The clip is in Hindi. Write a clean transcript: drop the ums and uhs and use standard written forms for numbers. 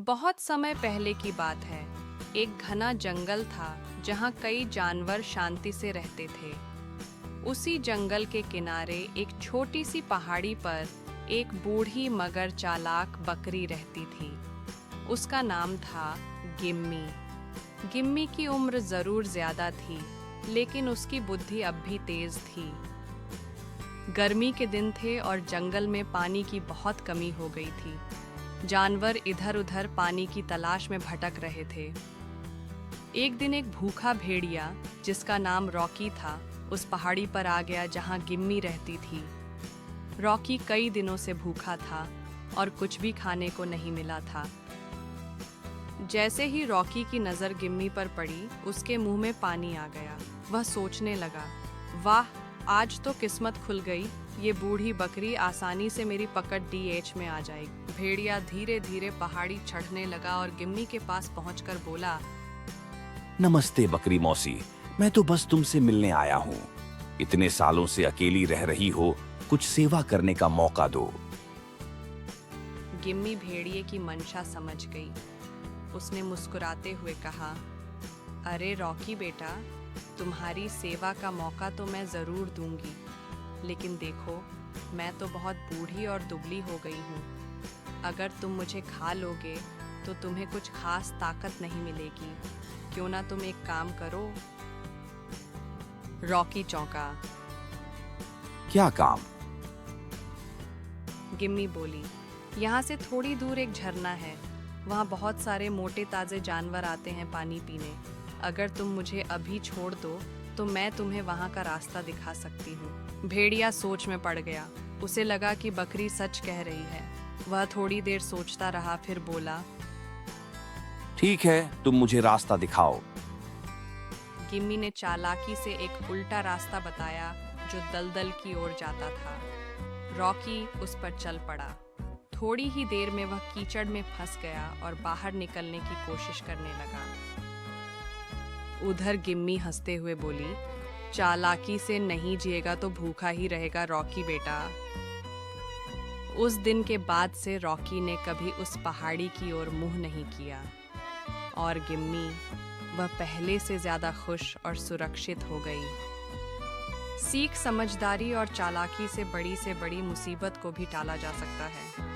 बहुत समय पहले की बात है। एक घना जंगल था जहाँ कई जानवर शांति से रहते थे। उसी जंगल के किनारे एक छोटी सी पहाड़ी पर एक बूढ़ी मगर चालाक बकरी रहती थी। उसका नाम था गिम्मी। गिम्मी की उम्र जरूर ज्यादा थी, लेकिन उसकी बुद्धि अब भी तेज थी। गर्मी के दिन थे और जंगल में पानी की बहुत कमी हो गई थी। जानवर इधर उधर पानी की तलाश में भटक रहे थे। एक दिन एक भूखा भेड़िया, जिसका नाम रॉकी था, उस पहाड़ी पर आ गया जहां गिम्मी रहती थी। रॉकी कई दिनों से भूखा था और कुछ भी खाने को नहीं मिला था। जैसे ही रॉकी की नज़र गिम्मी पर पड़ी, उसके मुंह में पानी आ गया। वह सोचने लगा, वाह, आज तो किस्मत खुल गई। ये बूढ़ी बकरी आसानी से मेरी पकड़ डीएच में आ जाएगी। भेड़िया धीरे धीरे पहाड़ी चढ़ने लगा और गिम्मी के पास पहुंचकर बोला, नमस्ते बकरी मौसी, मैं तो बस तुमसे मिलने आया हूँ। इतने सालों से अकेली रह रही हो, कुछ सेवा करने का मौका दो। गिम्मी भेड़िए की मंशा समझ गई। उसने मुस्कुराते हुए कहा, अरे रॉकी बेटा, तुम्हारी सेवा का मौका तो मैं ज़रूर दूंगी, लेकिन देखो, मैं तो बहुत बूढ़ी और दुबली हो गई हूँ। अगर तुम मुझे खा लोगे तो तुम्हें कुछ खास ताकत नहीं मिलेगी। क्यों ना तुम एक काम करो। रॉकी चौंका। क्या काम? गिम्मी बोली, यहाँ से थोड़ी दूर एक झरना है। वहाँ बहुत सारे मोटे ताज़े जानवर आते हैं पानी पीने। अगर तुम मुझे अभी छोड़ दो तो मैं तुम्हें वहाँ का रास्ता दिखा सकती हूँ। भेड़िया सोच में पड़ गया। उसे लगा कि बकरी सच कह रही है। वह थोड़ी देर सोचता रहा, फिर बोला, ठीक है, तुम मुझे रास्ता दिखाओ। गिम्मी ने चालाकी से एक उल्टा रास्ता बताया जो दलदल की ओर जाता था। रॉकी उस पर चल पड़ा। थोड़ी ही देर में वह कीचड़ में फंस गया और बाहर निकलने की कोशिश करने लगा। उधर गिम्मी हंसते हुए बोली, चालाकी से नहीं जिएगा तो भूखा ही रहेगा रॉकी बेटा। उस दिन के बाद से रॉकी ने कभी उस पहाड़ी की ओर मुंह नहीं किया। और गिम्मी, वह पहले से ज्यादा खुश और सुरक्षित हो गई। सीख, समझदारी और चालाकी से बड़ी मुसीबत को भी टाला जा सकता है।